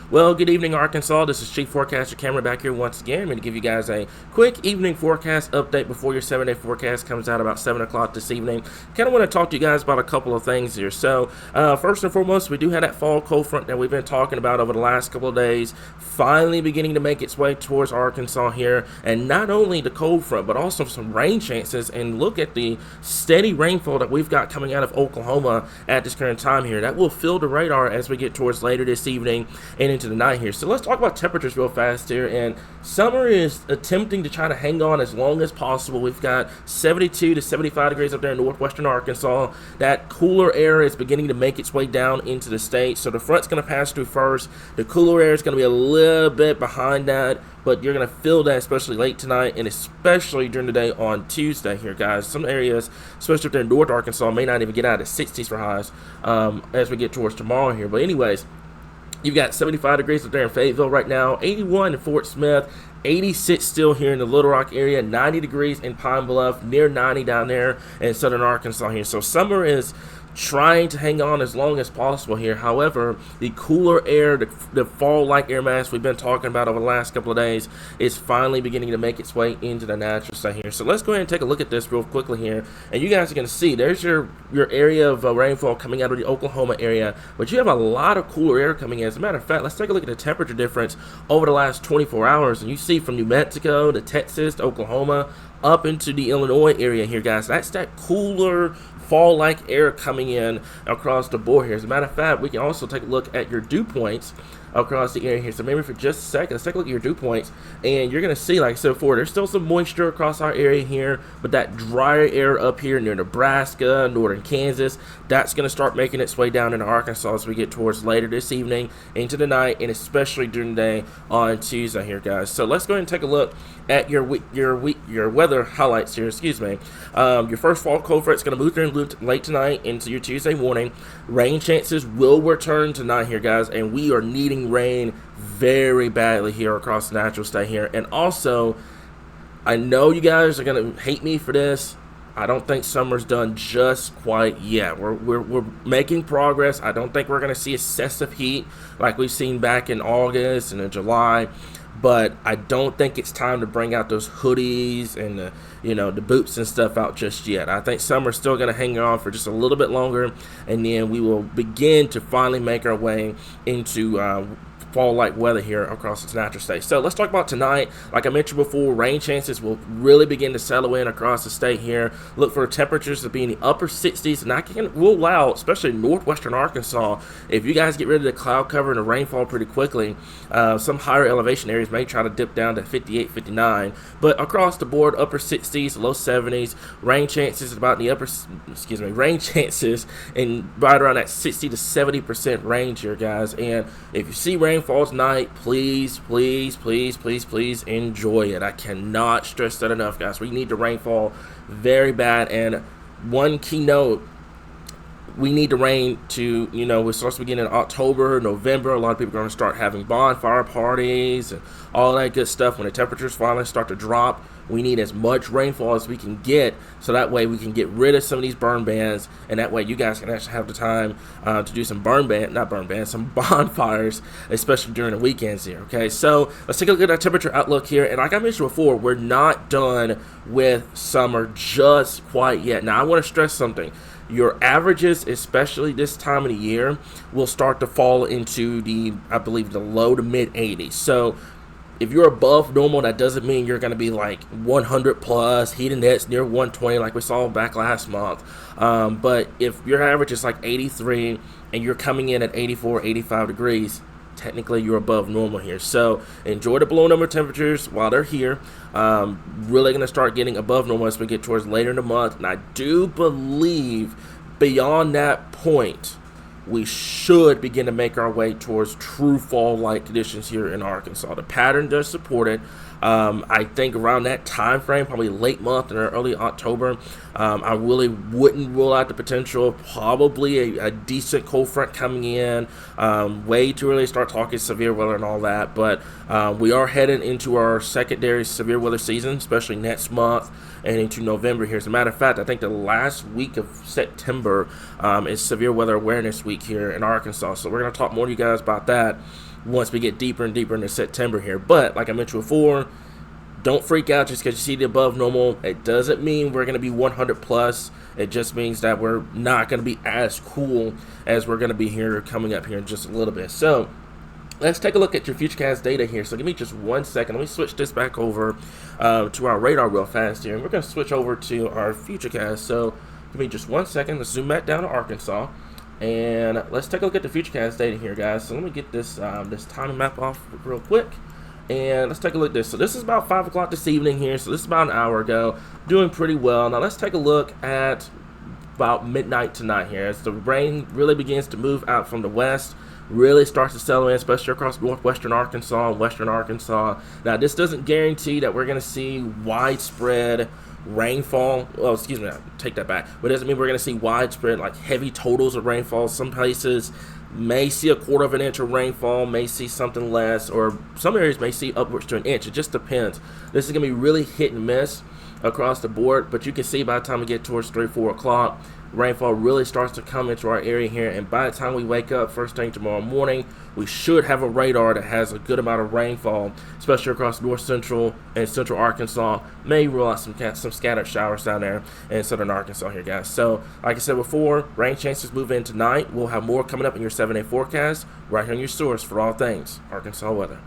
Well, good evening, Arkansas. This is Chief Forecaster Cameron back here once again. I'm going to give you guys a quick evening forecast update before your 7-day forecast comes out about 7 o'clock this evening. Kind of want to talk to you guys about a couple of things here. So, first and foremost, we do have that fall cold front that we've been talking about over the last couple of days, finally beginning to make its way towards Arkansas here. And not only the cold front, but also some rain chances. And look at the steady rainfall that we've got coming out of Oklahoma at this current time here. That will fill the radar as we get towards later this evening and into the night here. So let's talk about temperatures real fast here. And summer is attempting to try to hang on as long as possible. We've got 72 to 75 degrees up there in northwestern Arkansas. That cooler air is beginning to make its way down into the state. So the front's going to pass through first. The cooler air is going to be a little bit behind that, but you're going to feel that especially late tonight and especially during the day on Tuesday here, guys. Some areas, especially up there in North Arkansas, may not even get out of the 60s for highs as we get towards tomorrow here. But anyways, you've got 75 degrees up there in Fayetteville right now, 81 in Fort Smith, 86 still here in the Little Rock area, 90 degrees in Pine Bluff, near 90 down there in southern Arkansas here. So summer is trying to hang on as long as possible here. However, the cooler air, the fall-like air mass we've been talking about over the last couple of days is finally beginning to make its way into the natural state here. So let's go ahead and take a look at this real quickly here. And you guys are going to see there's your area of rainfall coming out of the Oklahoma area, but you have a lot of cooler air coming in. As a matter of fact, let's take a look at the temperature difference over the last 24 hours. And you see from New Mexico to Texas to Oklahoma up into the Illinois area here, guys. That's that cooler fall-like air coming in across the board here. As a matter of fact, we can also take a look at your dew points across the area here. So maybe for just a second, let's take a look at your dew points, and you're going to see, like I said before, there's still some moisture across our area here, but that drier air up here near Nebraska, northern Kansas, that's going to start making its way down into Arkansas as we get towards later this evening, into the night, and especially during the day on Tuesday here, guys. So let's go ahead and take a look at your weather highlights here. Your first fall cold front is going to move through late tonight into your Tuesday morning. Rain chances will return tonight here, guys, and we are needing rain very badly here across the natural state here. And also, I know you guys are going to hate me for this. I don't think summer's done just quite yet. We're making progress. I don't think we're going to see excessive heat like we've seen back in August and in July. But I don't think it's time to bring out those hoodies and the boots and stuff out just yet. I think summer's still going to hang on for just a little bit longer, and then we will begin to finally make our way into fall-like weather here across this natural state. So let's talk about tonight. Like I mentioned before, rain chances will really begin to settle in across the state here. Look for temperatures to be in the upper 60s, and I can rule out, especially northwestern Arkansas, if you guys get rid of the cloud cover and the rainfall pretty quickly, some higher elevation areas may try to dip down to 58, 59, but across the board, upper 60s, low 70s, rain chances about in the rain chances in right around that 60 to 70% range here, guys. And if you see rainfall tonight, please enjoy it. I cannot stress that enough, guys. We need the rainfall very bad. And one key note, we need the rain to, we're supposed to begin in October, November. A lot of people are going to start having bonfire parties and all that good stuff. When the temperatures finally start to drop, we need as much rainfall as we can get, so that way we can get rid of some of these burn bans, and that way you guys can actually have the time to do some some bonfires, especially during the weekends here, okay? So let's take a look at our temperature outlook here, and like I mentioned before, we're not done with summer just quite yet. Now, I want to stress something. Your averages, especially this time of the year, will start to fall into I believe, the low to mid 80s. So if you're above normal, that doesn't mean you're going to be like 100 plus, heat index near 120 like we saw back last month. But if your average is like 83 and you're coming in at 84, 85 degrees, technically you're above normal here. So enjoy the below number temperatures while they're here. Really going to start getting above normal as we get towards later in the month. And I do believe beyond that point, we should begin to make our way towards true fall-like conditions here in Arkansas. The pattern does support it. I think around that time frame, probably late month or early October, I really wouldn't rule out the potential of probably a decent cold front coming in. Way too early to start talking severe weather and all that, but we are heading into our secondary severe weather season, especially next month and into November here. As a matter of fact, I think the last week of September is Severe Weather Awareness Week here in Arkansas, so we're going to talk more to you guys about that once we get deeper and deeper into September here. But like I mentioned before, don't freak out just because you see the above normal. It doesn't mean we're going to be 100 plus. It just means that we're not going to be as cool as we're going to be here coming up here in just a little bit. So let's take a look at your Futurecast data here. So give me just 1 second. Let me switch this back over to our radar real fast here. And we're going to switch over to our Futurecast. So give me just 1 second. Let's zoom that down to Arkansas. And let's take a look at the Futurecast data here, guys. So let me get this this timing map off real quick. And let's take a look at this. So this is about 5 o'clock this evening here. So this is about an hour ago. Doing pretty well. Now let's take a look at about midnight tonight here. As the rain really begins to move out from the west, really starts to settle in, especially across northwestern Arkansas and western Arkansas. Now this doesn't guarantee that we're going to see widespread rainfall. Well, excuse me, take that back. But it doesn't mean we're going to see widespread, like heavy totals of rainfall. Some places may see 1/4 of an inch of rainfall, may see something less, or some areas may see upwards to an inch. It just depends. This is going to be really hit and miss across the board, but you can see by the time we get towards 3, 4 o'clock, rainfall really starts to come into our area here, and by the time we wake up first thing tomorrow morning, we should have a radar that has a good amount of rainfall, especially across north central and central Arkansas. May rule out some scattered showers down there in southern Arkansas here, guys. So like I said before, rain chances move in tonight. We'll have more coming up in your 7-day forecast right here on your source for all things Arkansas weather.